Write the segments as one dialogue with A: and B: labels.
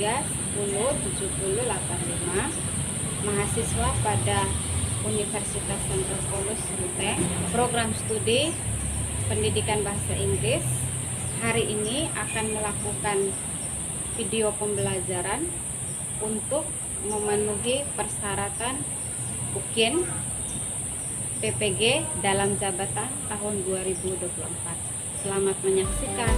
A: 10 mahasiswa pada Universitas Santo Paulus Ruteng, program studi pendidikan bahasa Inggris. Hari ini akan melakukan video pembelajaran untuk memenuhi persyaratan UKIN PPG dalam jabatan tahun 2024. Selamat menyaksikan.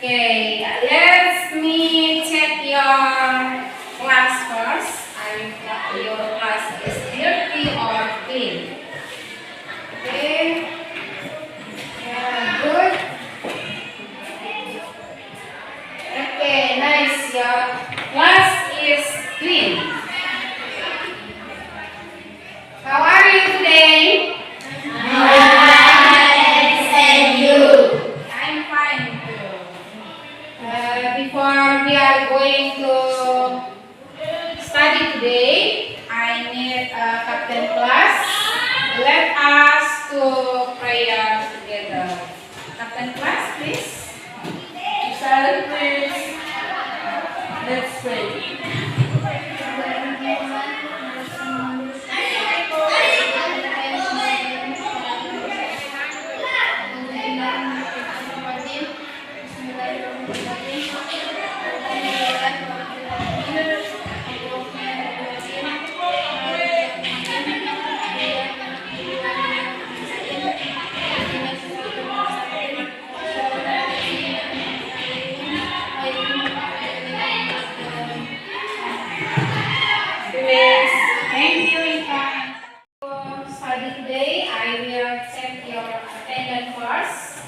A: Okay, let me check your class first. Your class is dirty or clean? Okay, good. Okay, nice. Your class is clean. How are you today? Before we are going to study today, I need a captain class. Let us to prayer together. Captain class, please.
B: Silent, please. Let's pray.
A: Thank you, Inka. Study today, I will check your attendance first.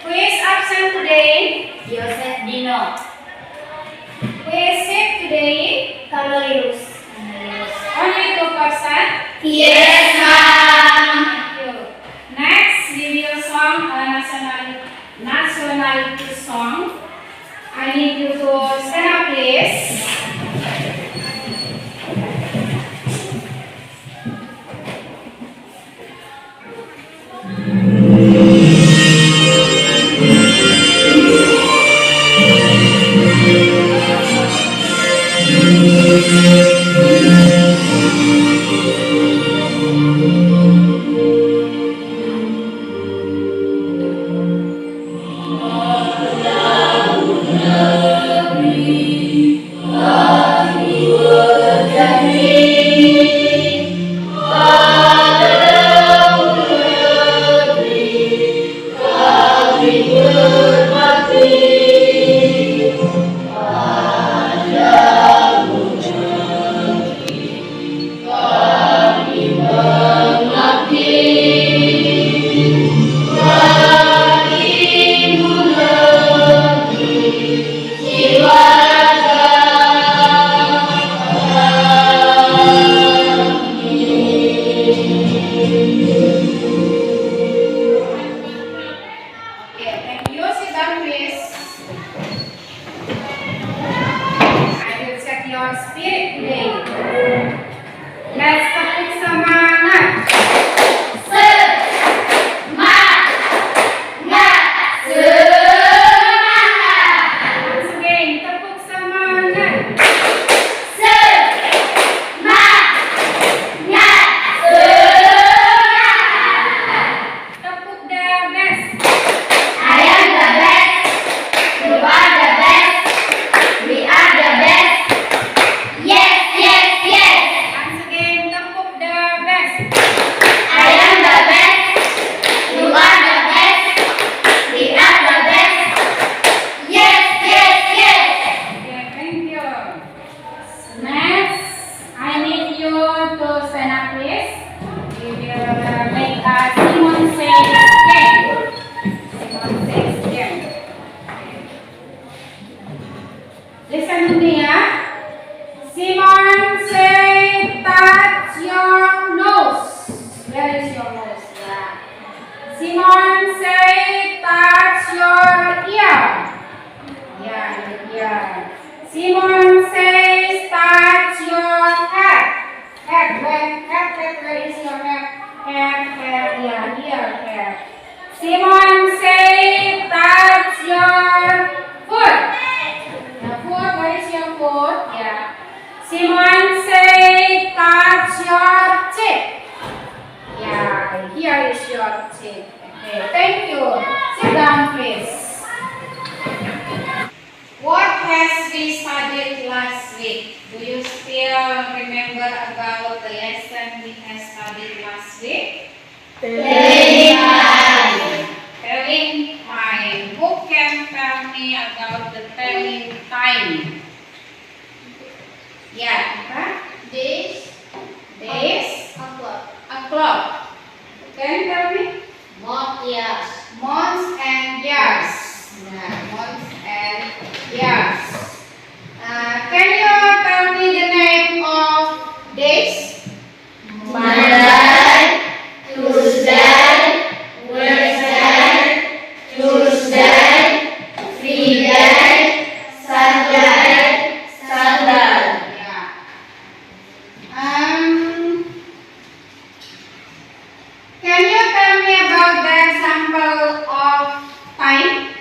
A: Who is absent today?
B: Joseph Dino.
A: Who is sick today?
B: Carlos.
A: Only 2%?
B: Yes, ma'am.
A: Thank you. Next, we will sing a nationality song. I need you to stand up, please. Listen to me, ya. Simon, say, touch your nose. Where is your nose? Yeah. Simon, say, touch your ear. Yeah, the ear. Simon says, touch your head. Where is your head? Head. Yeah, here, head. Simon, say, touch your foot. Yeah, foot. Where is your foot? Yeah. Simon, say, touch your cheek. Yeah, here is your cheek. Okay, thank you. Sit down, please. What has we studied last week? Do you still remember about the lesson we have studied last week?
B: Telling time.
A: Telling time. Who can tell me about the telling time? Yeah, apa?
B: Days.
A: Days.
B: O'clock.
A: O'clock. Can you tell me?
B: Month. Years.
A: Months and years. Yeah, months and years. Can you tell me the name of days?
B: Monday. Tuesday. Wednesday. Tuesday. Friday. Saturday. Sunday.
A: Yeah. Can you tell me about the example of time?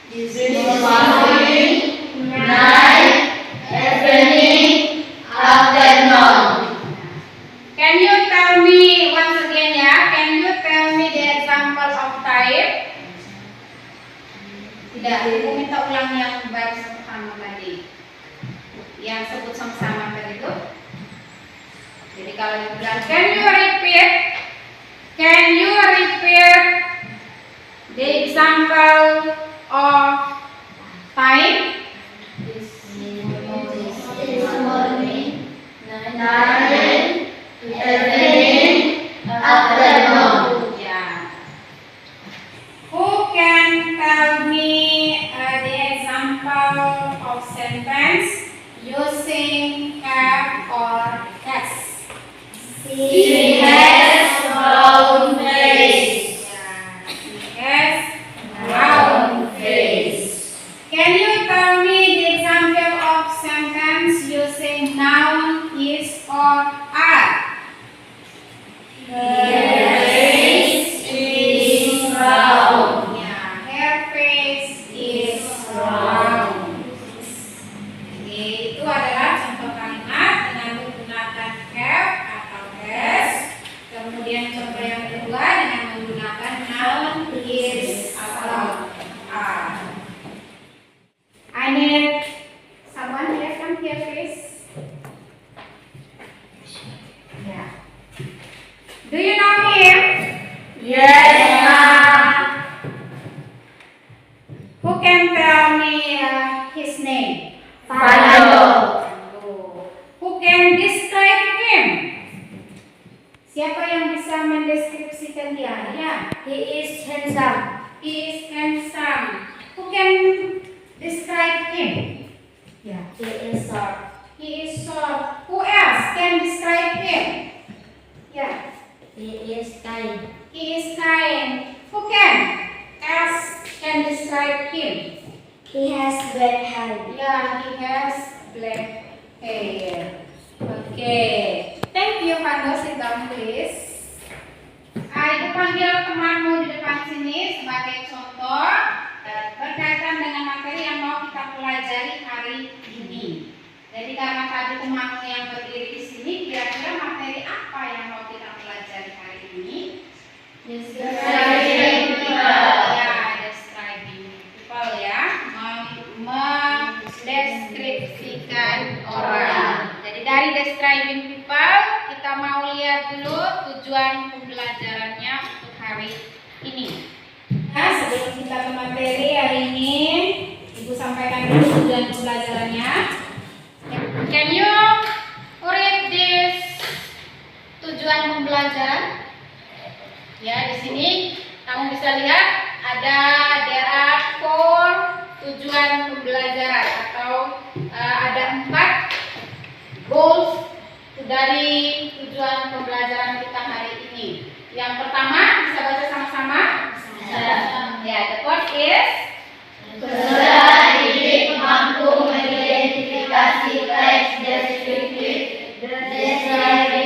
B: This is morning, night, evening, afternoon.
A: Can you tell me once again, yeah? Can you tell me the example of time? Tidak, aku minta ulang yang baru pertama tadi. Yang sebut sama-sama tadi itu. Jadi kalau dibilang, can you repeat? Can you repeat the example of time?
B: This is morning, night, evening, afternoon.
A: Yeah. Who can tell me the example of sentence using have or has?
B: She has brown face.
A: Yeah, she has brown face. Can you tell me the example of sentence using noun is or are?
B: Her face is brown.
A: Yeah, her face is brown. Jadi itu adalah contoh kalimat dengan menggunakan have atau has. Kemudian contoh yang kedua dengan menggunakan noun is atau are. I need someone here, come here please. Yeah. Do you know him?
B: Yes, ma'am.
A: Who can tell me his name?
B: Fernando.
A: Who can describe him? Siapa yang bisa mendeskripsikan dia? Ya.
B: He is handsome.
A: He is handsome. Who can describe him? Ya.
B: He is short.
A: He is short. Who else can describe him? Ya.
B: He is kind.
A: He is kind. Who else can describe him?
B: He has black hair.
A: Yeah, he has black hair. Okay. Thank you, Pando. Sit down, please. Ibu panggil temanmu di depan sini sebagai contoh berkaitan dengan materi yang mau kita pelajari hari ini. Jadi karena tadi temanmu yang berdiri di sini, kira-kira materi apa yang mau kita pelajari hari ini?
B: Describing people.
A: Ya, describing people ya, mendeskripsikan orang. Jadi dari describing people kita mau lihat dulu tujuan pembelajarannya untuk hari ini. Nah, sebelum kita ke materi hari ini, Ibu sampaikan dulu tujuan pembelajarannya. Can you read this tujuan pembelajaran? Ya, di sini kamu bisa lihat there are 4 tujuan pembelajaran atau ada 4 goals dari tujuan pembelajaran kita hari ini. Yang pertama, bisa baca sama-sama? Ya, the first is
B: Peserta didik mampu mengidentifikasi teks deskriptif, describing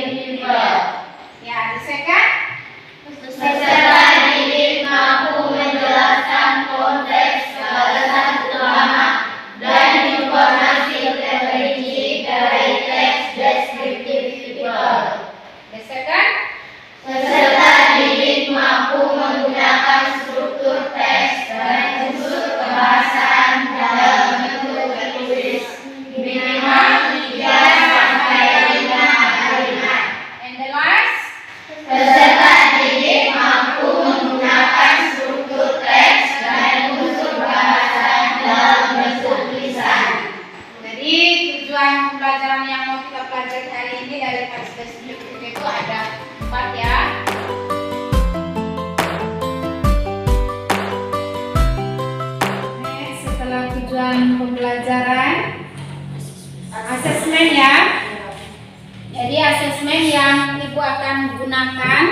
A: akan gunakan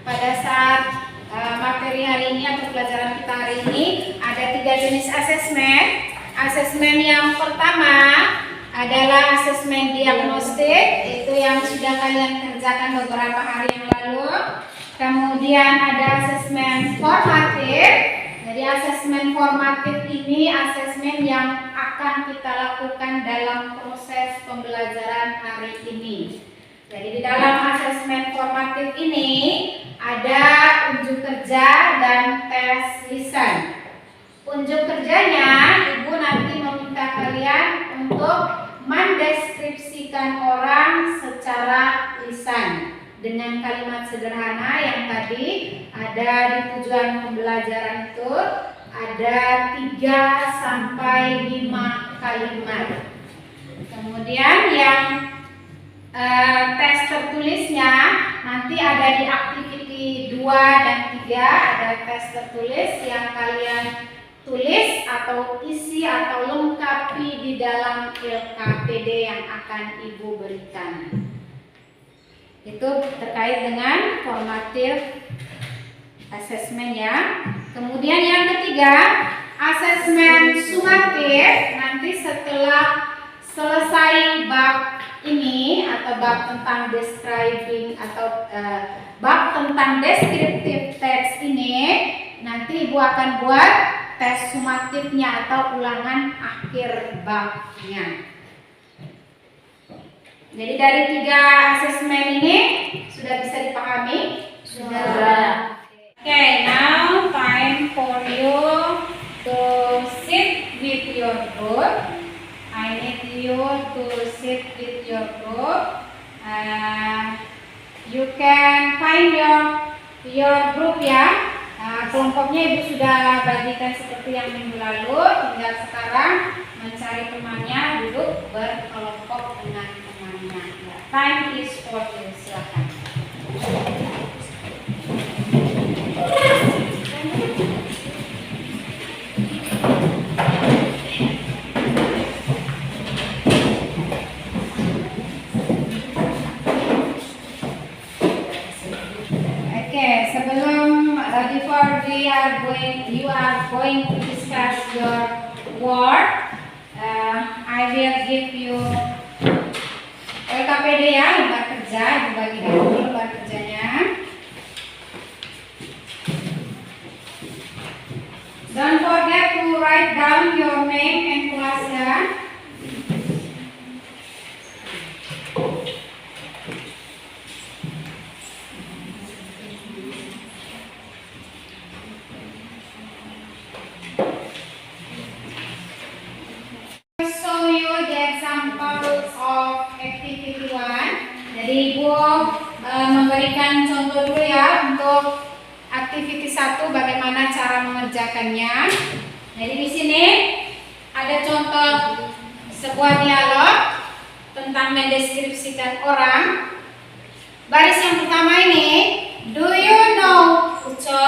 A: pada saat materi hari ini atau pelajaran kita hari ini. Ada 3 jenis asesmen. Asesmen yang pertama adalah asesmen diagnostik, itu yang sudah kalian kerjakan beberapa hari yang lalu. Kemudian ada asesmen formatif. Jadi asesmen formatif ini asesmen yang akan kita lakukan dalam proses pembelajaran hari ini. Jadi di dalam asesmen formatif ini ada unjuk kerja dan tes lisan. Unjuk kerjanya, Ibu nanti meminta kalian untuk mendeskripsikan orang secara lisan dengan kalimat sederhana yang tadi ada di tujuan pembelajaran itu ada 3 sampai 5 kalimat. Kemudian yang tes tertulisnya nanti ada di activity 2 dan 3, ada tes tertulis yang kalian tulis atau isi atau lengkapi di dalam LKPD yang akan Ibu berikan. Itu terkait dengan formatif asesmen ya. Kemudian yang ketiga, asesmen sumatif. Nanti setelah selesai bab ini atau bab tentang describing atau bab tentang descriptive text ini, nanti Ibu akan buat tes sumatifnya atau ulangan akhir babnya. Jadi dari 3 asesmen ini sudah bisa dipahami? Sudah. Okay, now time for you to sit with your group. I need you to sit with your group. You can find your group ya. Kelompoknya Ibu sudah bagikan seperti yang minggu lalu. Tinggal sekarang mencari temannya, duduk berkelompok dengan temannya. Time is for you. Silakan. Before you are going to discuss your work, I will give you LKPD ya, lembar kerja. Dibagikan dulu lembar kerjanya. Don't forget to write down your name and kelasnya. Jadi Ibu memberikan contoh dulu ya untuk aktiviti 1 bagaimana cara mengerjakannya. Jadi di sini ada contoh sebuah dialog tentang mendeskripsikan orang. Baris yang pertama ini, do you know Uco?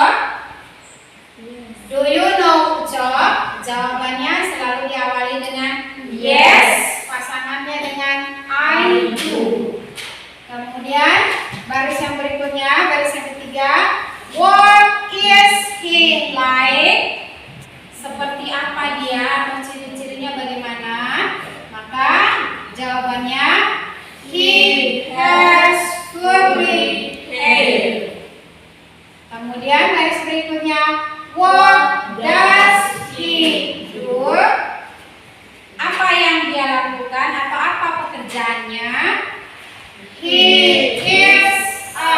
A: Do you know Uco? Jawabannya selalu diawali dengan yes, pasangannya dengan I do. Kemudian baris yang berikutnya, baris yang ketiga, what is he like? Seperti apa dia atau ciri-cirinya bagaimana? Maka jawabannya he has curly hair. Kemudian baris berikutnya, what does he do? Apa yang dia lakukan atau apa pekerjaannya? He is a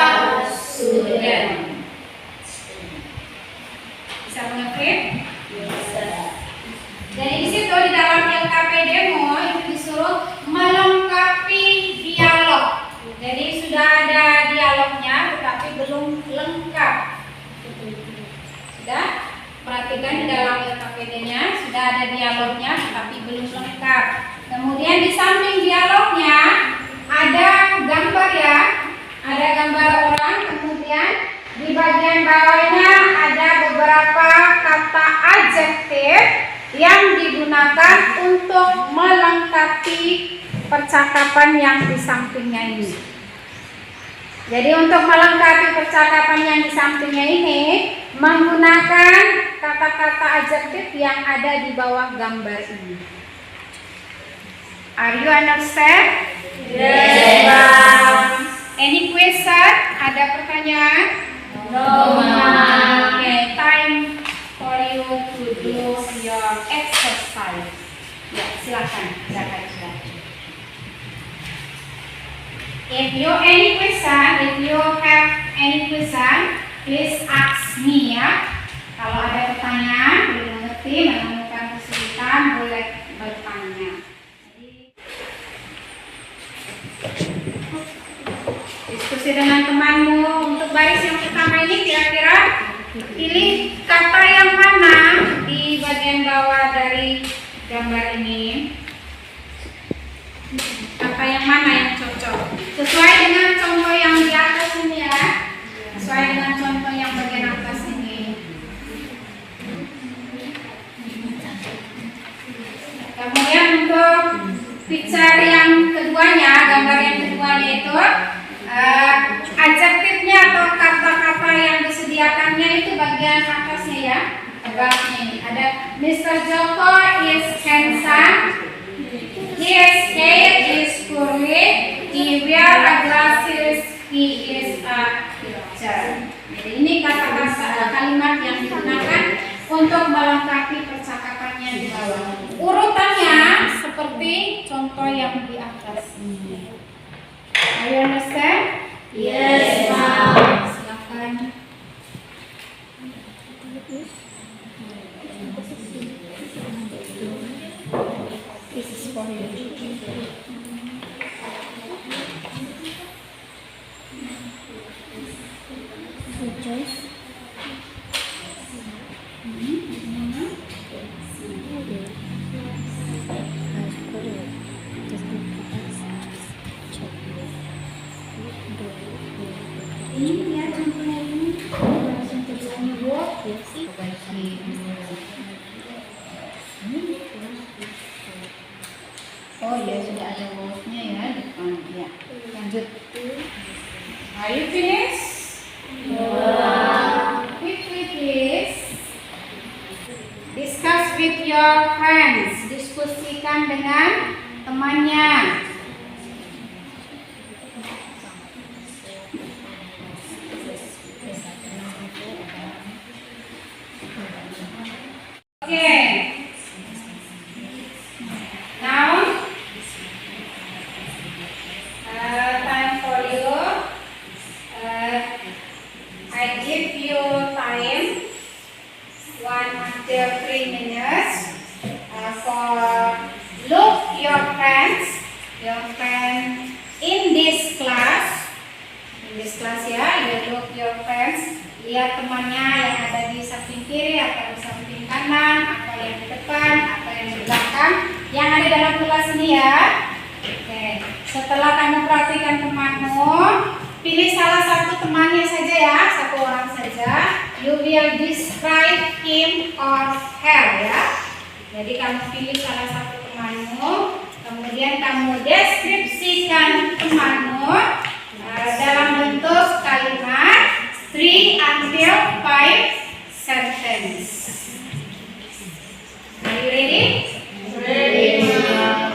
A: student. Bisa mengerti? Bisa. Jadi di situ di dalam LKPD-mu itu disuruh melengkapi dialog. Jadi sudah ada dialognya tetapi belum lengkap. Sudah? Perhatikan di dalam LKPD-nya sudah ada dialognya tetapi belum lengkap. Kemudian di samping dialognya ada gambar ya, ada gambar orang. Kemudian di bagian bawahnya ada beberapa kata adjektif yang digunakan untuk melengkapi percakapan yang di sampingnya ini. Jadi untuk melengkapi percakapan yang di sampingnya ini menggunakan kata-kata adjektif yang ada di bawah gambar ini. Are you understand?
B: Yes, ma'am.
A: Any question? Ada pertanyaan?
B: No, ma'am.
A: Okay, time for you to do your exercise. Ya, silakan. If you have any question, please ask me ya. Kalau ada pertanyaan, belum mengerti, menemukan kesulitan, boleh bertanya. Diskusi dengan temanmu. Untuk baris yang pertama ini kira-kira pilih kata yang mana di bagian bawah dari gambar ini. Kata yang mana yang cocok? Sesuai dengan contoh yang di atas ini ya. Sesuai dengan contoh yang bagian atas ini. Kemudian untuk picture yang keduanya, gambar yang keduanya itu adjektifnya atau kata-kata yang disediakannya itu bagian atasnya ya. Above ini ada Mr. Joko is handsome. His hair is curly. He wear a glasses. He is a teacher. Jadi ini kata-kata kalimat yang digunakan untuk melengkapi percakapannya di bawah. Urutannya seperti contoh yang di atas ini. Are you understand?
B: Yes, ma'am.
A: Silakan. This is for you. Ini ya contohnya ini. Langsung tulisannya buat. Oh ya sudah ada wordnya ya depan ya. Lanjut. Are you finished? Quickly please. Discuss with your friends. Diskusikan dengan temannya. Okay. Now, time for you. I give you time 1 until 3 minutes for look your friends in this class. In this class ya, you look your friends. Lihat temannya yang ada di samping kiri atau di samping kanan, atau yang di depan, atau yang di belakang, yang ada dalam kelas ini ya. Oke, setelah kamu perhatikan temanmu, pilih salah satu temannya saja ya, satu orang saja. You will describe him or her ya. Jadi kamu pilih salah satu temanmu, kemudian kamu deskripsikan temanmu dalam bentuk kalimat 3 until 5 sentence. Are you ready?
B: Ready, ma'am.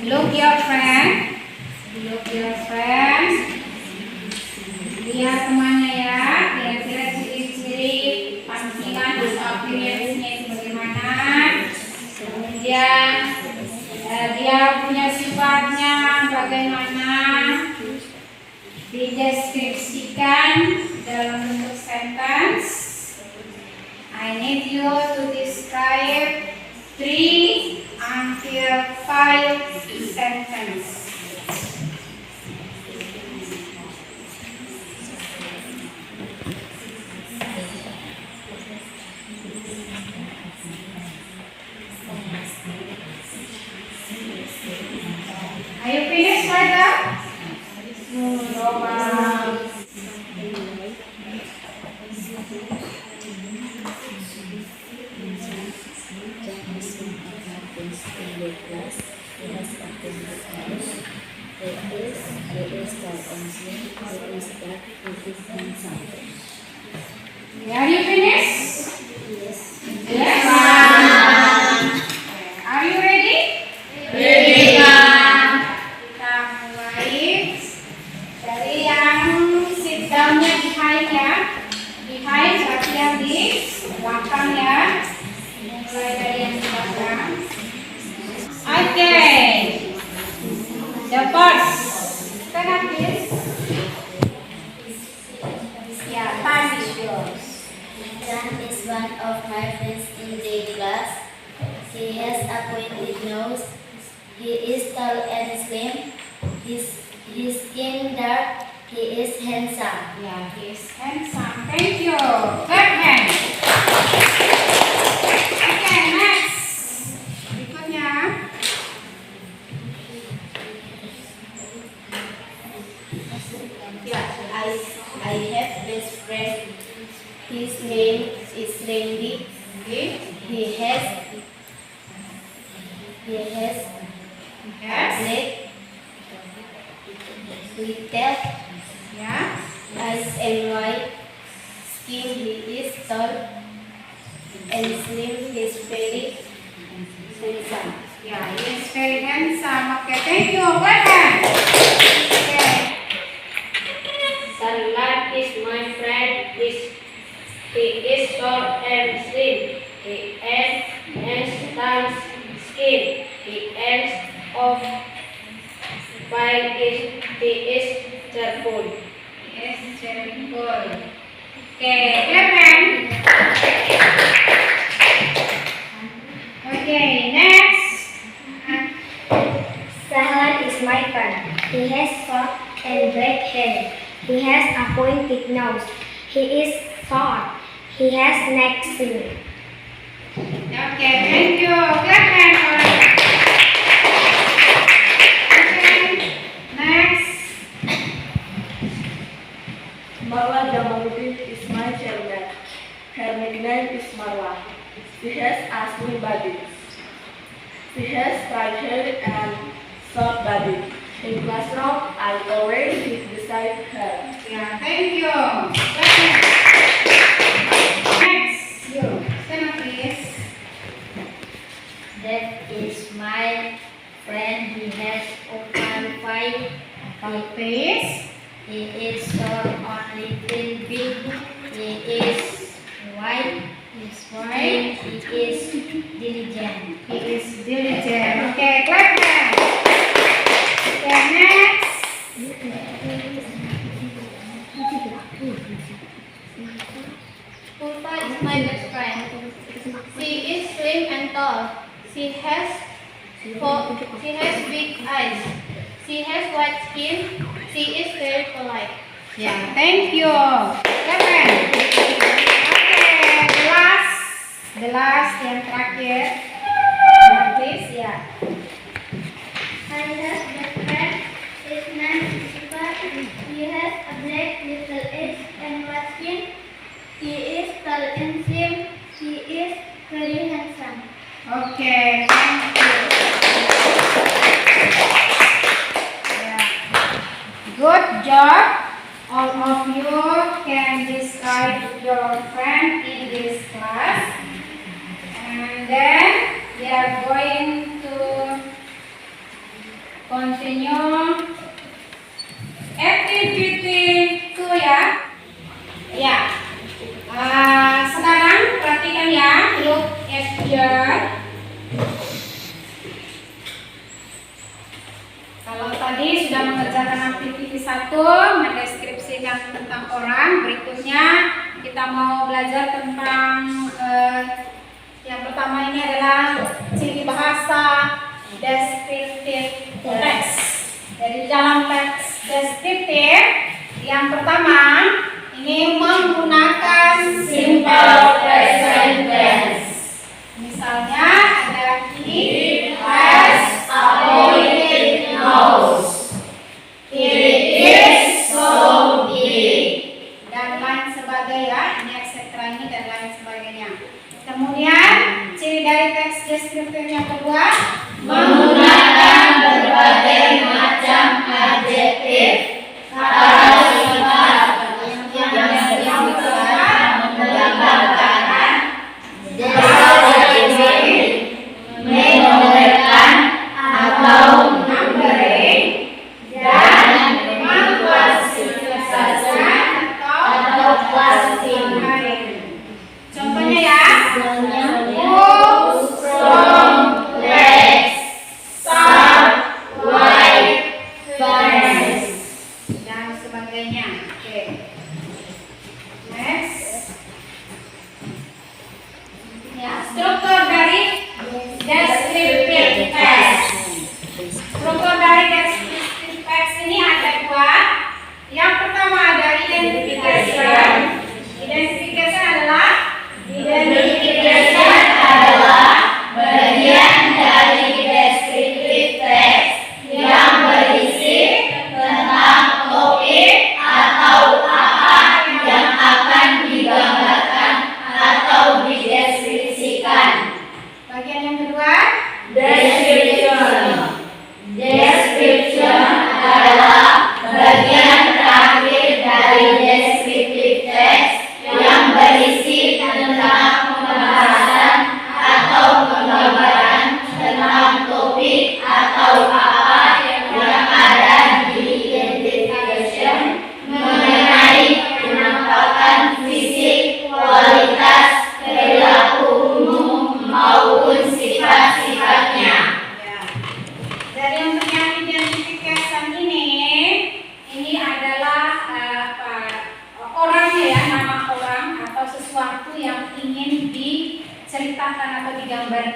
A: Look your friend. Lihat temannya ya. Kira-kira ciri-ciri panggilan atau appearance-nya itu bagaimana. Kemudian dia punya sifatnya bagaimana, dideskripsikan dalam bentuk sentence. I need you to describe 3 until 5 sentence. Are you finished right now? No, ma'am. The first. Stand up, please. Yeah, time is yours.
B: John is one of my friends in the class. He has a pointed nose. He is tall and slim. His skin dark. He is handsome.
A: Yeah, he is handsome. Thank you. Clap hands. Okay, next. Berikutnya.
B: Yeah, I have best friend. His name is Randy.
A: Okay.
B: He has
A: Yes.
B: black little
A: Yeah.
B: eyes and white skin. He is tall and slim. He is very handsome.
A: Yeah, he is very handsome. Okay, thank you. Clap hands. Okay.
B: Sunlight is my friend. He is tall and slim. He has tanned skin. He is of white. He is cheerful.
A: Yes, very good. Okay, clap hands. Okay, next.
C: Sahlan is my friend. He has short and black hair. He has a pointed nose. He is short. He has neck skin.
A: Okay, thank you. Clap hands for it. Okay, next.
D: Marwa Jamaluddin is my children. Her nickname is Marwa. She has a slim body. She has bright hair and short body. In classroom, I always sit beside her.
A: Yeah, thank you. Clap hands. Next, you. Stand up, please.
B: That is my friend. He has open five.
A: Please.
B: He is short on little bit. He is white.
A: Is white.
B: He is diligent.
A: He is diligent. Okay, clap hands. Okay, next.
E: Ulfa is my best friend. She is slim and tall. She has big eyes. She has white skin. She is very polite.
A: Yeah, thank you. Clap hands. Okay, the last yang terakhir. Please, ya.
C: I have a friend. His name is Siva. He has a black little eyes and white skin. He is tall and slim. He is very handsome.
A: Okay, thank you. Yeah. Good job. All of you can describe your friend in this class. And then we are going to continue activity 2 ya. Ya. Sekarang perhatikan ya, look at your. Kalau tadi sudah mengerjakan aktiviti 1, mendeskripsikan tentang orang, berikutnya kita mau belajar tentang yang pertama ini adalah ciri bahasa deskriptif teks. Jadi dalam teks deskriptif yang pertama ini menggunakan simple present tense. Misalnya ada he has a pointed nose. It is so big. Dan lain sebagainya ya, ini etc. ini dan lain sebagainya. Kemudian ciri dari teks deskriptif yang kedua
B: Menggunakan berbagai macam adjektif atau sifat yang menggambarkan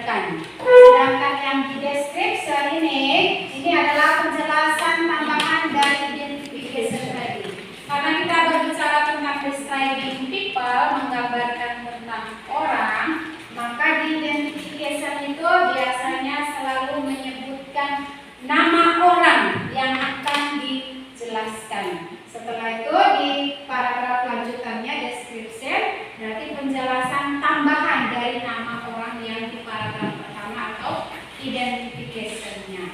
A: diabaikan. Sedangkan yang di description ini adalah penjelasan tambahan dari identification tadi. Karena kita berbicara tentang describing people, menggambarkan tentang orang, maka di identification itu biasanya selalu menyebutkan nama orang yang akan dijelaskan. Setelah itu di paragraf lanjutannya description, berarti penjelasan tambahan dari nama orang yang di paragraf pertama atau identification-nya.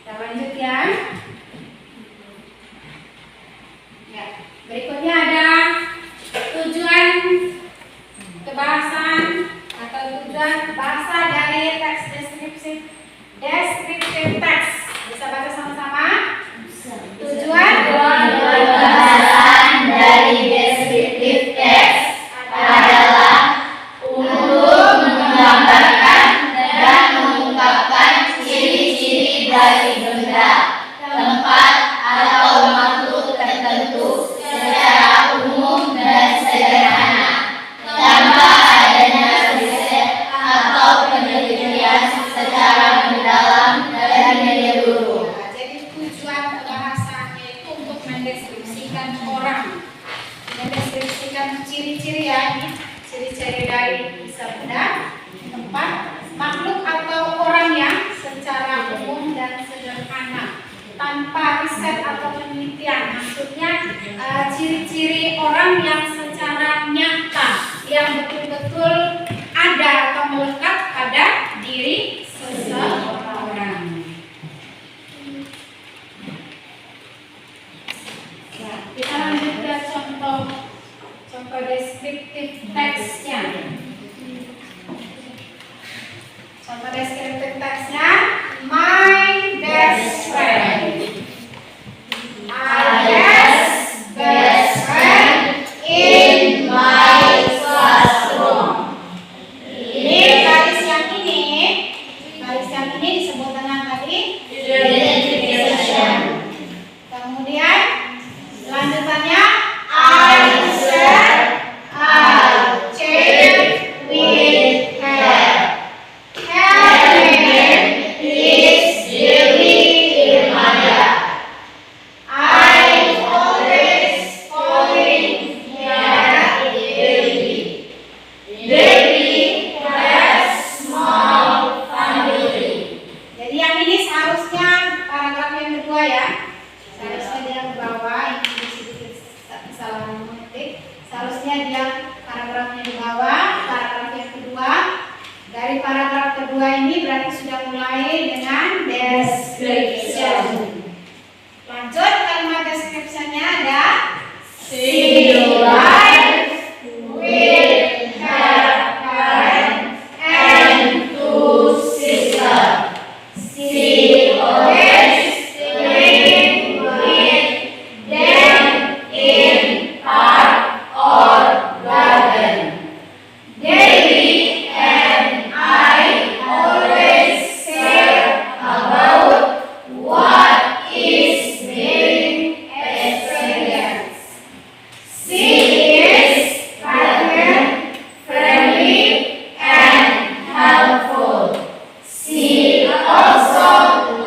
A: Kita lanjut ya. Ya, berikutnya ada tujuan kebahasan atau tujuan bahasa dari teks descriptive text. Bisa baca sama-sama? Tujuan
B: Pembahasan dari descriptive text adalah untuk menggambarkan dan mengungkapkan ciri-ciri dari benda, tempat, atau makhluk tertentu secara umum dan sederhana, tanpa adanya riset atau penelitian secara mendalam dan menyeluruh.
A: Jadi tujuan bahasanya itu untuk mendeskripsikan orang, mendeskripsikan ciri-ciri ya, ini ciri-ciri dari benda, tempat, makhluk atau orang yang secara umum dan sederhana, tanpa riset atau penelitian. Maksudnya ciri-ciri orang yang secara nyata, yang betul-betul ada atau melekat pada diri seseorang. Ya, kita lanjut ke contoh deskriptif teksnya. Contoh deskriptif teksnya, my best friend. Best friend in my classroom. Ini garis yang ini disebut dengan tadi
B: Identification.
A: Kemudian lanjutannya I chat with her. Her name is Dewi Irmaya. I always calling her Dewi. Dewi has small family. Jadi yang ini seharusnya paragraf yang kedua ya. Seharusnya dia ke bawah, ini sedikit kesalahan mengetik. Seharusnya dia paragrafnya di bawah, paragraf yang kedua. Dari paragraf kedua ini berarti sudah mulai dengan description. Lanjut kalimat descriptionnya ada she lives with her parents and two sisters. She always playing with them in park or garden. Dewi and I always share about what is being experienced. She is kind, friendly, and helpful. She also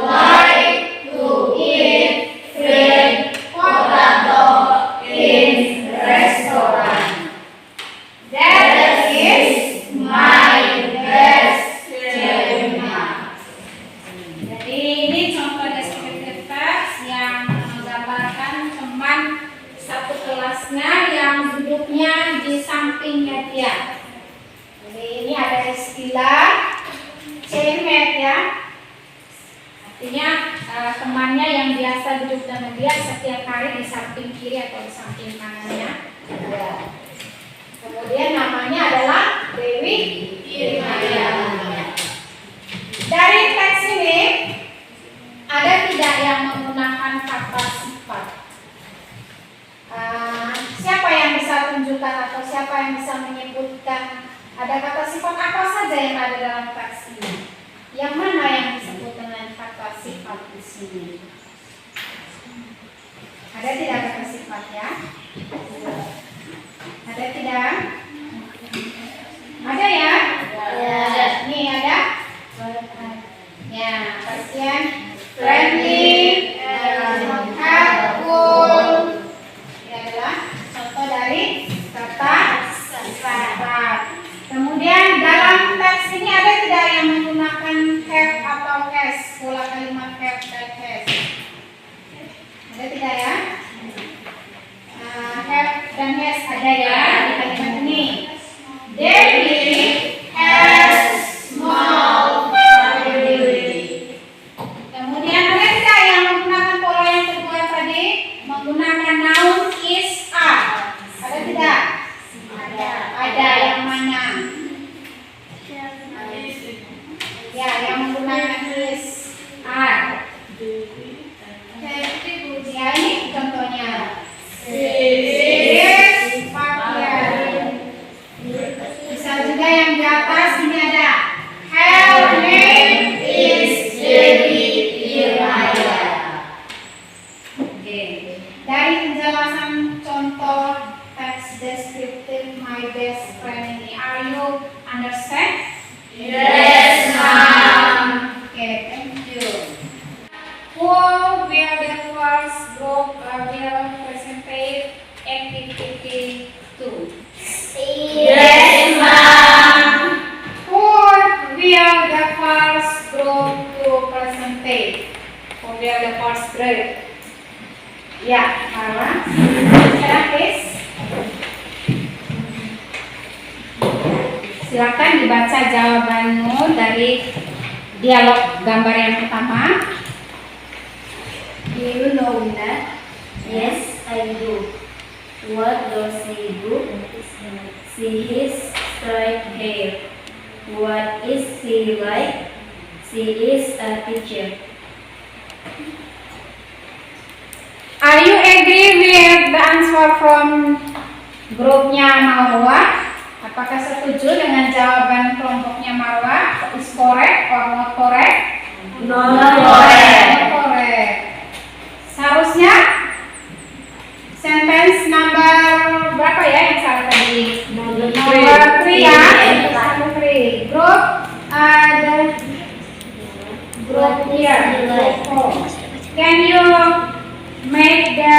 A: likes to eat fried potato in restaurant. That is my best dilemma. Jadi ini contoh descriptive text yang menggambarkan teman satu kelasnya yang duduknya di sampingnya dia. Jadi ini ada istilah cemet ya. Artinya temannya yang biasa duduk dengan dia setiap hari di samping kiri atau di samping kanannya ada. Kemudian namanya adalah Dewi Irmaya. Dari teks ini ada tidak yang menggunakan kata sifat? Siapa yang bisa tunjukkan atau siapa yang bisa menyebutkan ada kata sifat apa saja yang ada dalam teks ini? Yang mana yang disebut dengan kata sifat di sini? Ada tidak kata sifat ya? Ada tidak? Ada ya?
B: Ya.
A: Nih ada. Ya, pasien friendly, helpful. Ini adalah contoh dari kata sifat. Kemudian dalam teks ini ada tidak yang menggunakan have atau has, pola kalimat have dan has? Ada tidak ya? Have dan has ada ya di kalimat ini. David has small family. Kemudian ada tidak yang menggunakan pola yang kedua tadi? Menggunakan noun is are. Ada tidak? Ada yang mana? Ya, yang menggunakan is are. Ya, ini contohnya. Is Fabian. Bisa juga yang di atas ini ada. Her name is Dewi Irmaya. Oke. Dari penjelasan contoh teks descriptive my best friend ini, are you understand?
C: Yes, ma'am.
A: Okay, thank you. Who will the first group will present activity 2?
C: Yes, ma'am.
A: Who will the first group to present? Who will the first group? Ya, Marwa. Sekarang please. Silakan dibaca jawabanmu dari dialog gambar yang pertama.
B: Do you know that? Yes, I do. What does he do? She has straight hair. What is she like? She is a teacher.
A: Are you agree with the answer from grupnya Marwa? Apakah setuju dengan jawaban kelompoknya Marwa? Is correct or not correct?
C: Not correct.
A: Not correct. Seharusnya sentence number berapa ya yang salah tadi? Number 3 ya. Number 3. Group the group here. Group 4. Can you make the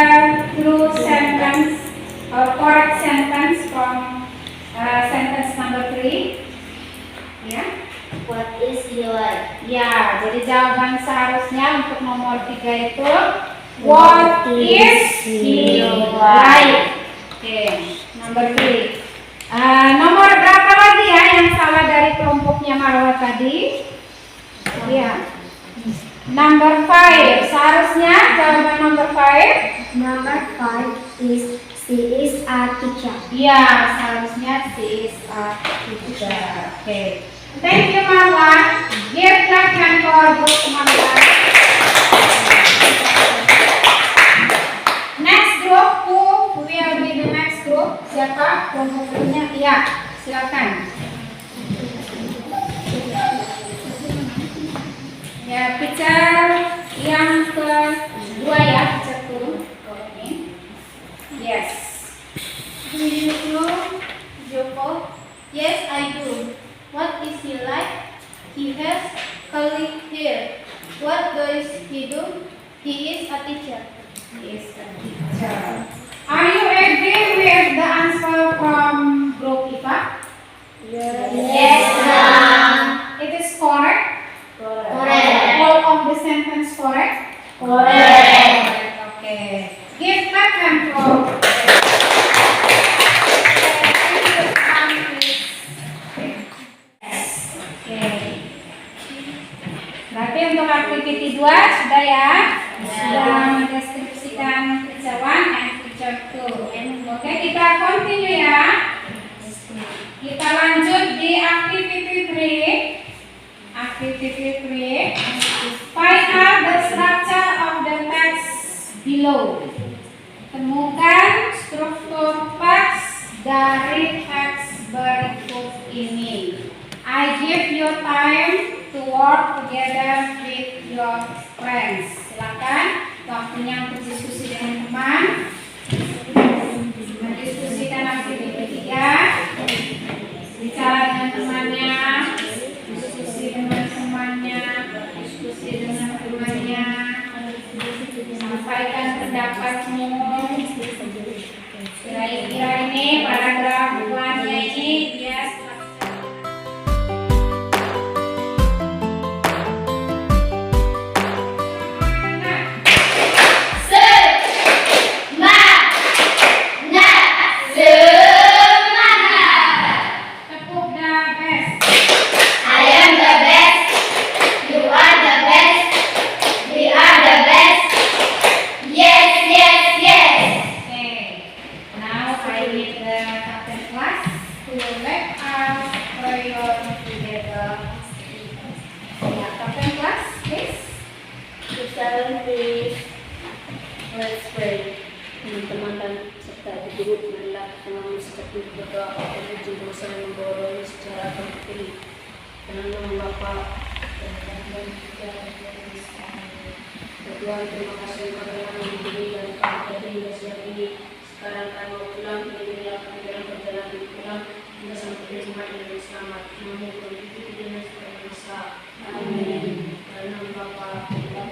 A: true sentence or correct sentence from sentence number 3? Ya.
B: What is he like?
A: Ya, jadi jawaban seharusnya untuk nomor 3 itu what is he like? Oke, number 3. Nomor berapa lagi ya yang salah dari kelompoknya Marwa tadi? Ya. Number 5. Seharusnya jawaban number 5.
B: Number 5 is she is a teacher.
A: Ya, seharusnya she is a teacher. Oke. Thank you Marwa. Give clap hand for group Marwa. Next group, who will be the next group? Siapa kelompok berikutnya? Iya, silakan. Ya, picture yang kedua ya, picture turun. Ini. Yes.
E: Do you know Joko? Yes, I do. What is he like? He has curly hair. What does he do? He is a teacher.
A: He is a teacher. Are you agree with the answer from group IPA?
C: Yes, ma'am.
A: It is correct?
C: Correct.
A: All of the sentence correct?
C: Correct.
A: Okay. Give clap hand for. Berarti untuk activity 2 sudah ya? Sudah mendeskripsikan picture 1 and picture 2. Oke, kita continue ya. Kita lanjut di activity 3. Activity 3. Find out the structure of the text below. Temukan struktur teks dari teks berikut ini. I give you time to work together with your friends. Silakan waktunya untuk diskusi dengan teman. Mendiskusikan aktiviti 3. Bicara dengan temannya. sampaikan pendapatmu. Kira-kira ini paragraf ulannya ini dia tepuk the best.
B: I am the best. You are the best. We are the best. Yes, yes, yes.
A: Okay. Now I need the captain class to let us program together. Yeah, captain class, please.
D: To silent please. Let's pray. Teman-teman dan serta guru marilah dengan seperti berdoa untuk dosa yang membawa secara terpilih. Tenang Bapa dan Tuhan, terima kasih karena kami diberi dan kami tadi hingga siang ini. Sekarang kami mau pulang, berilah kami dalam perjalanan pulang hingga sampai di rumah dengan selamat. Memohon Tuhan itu dengan segala masa. Amin. Karena Bapa dan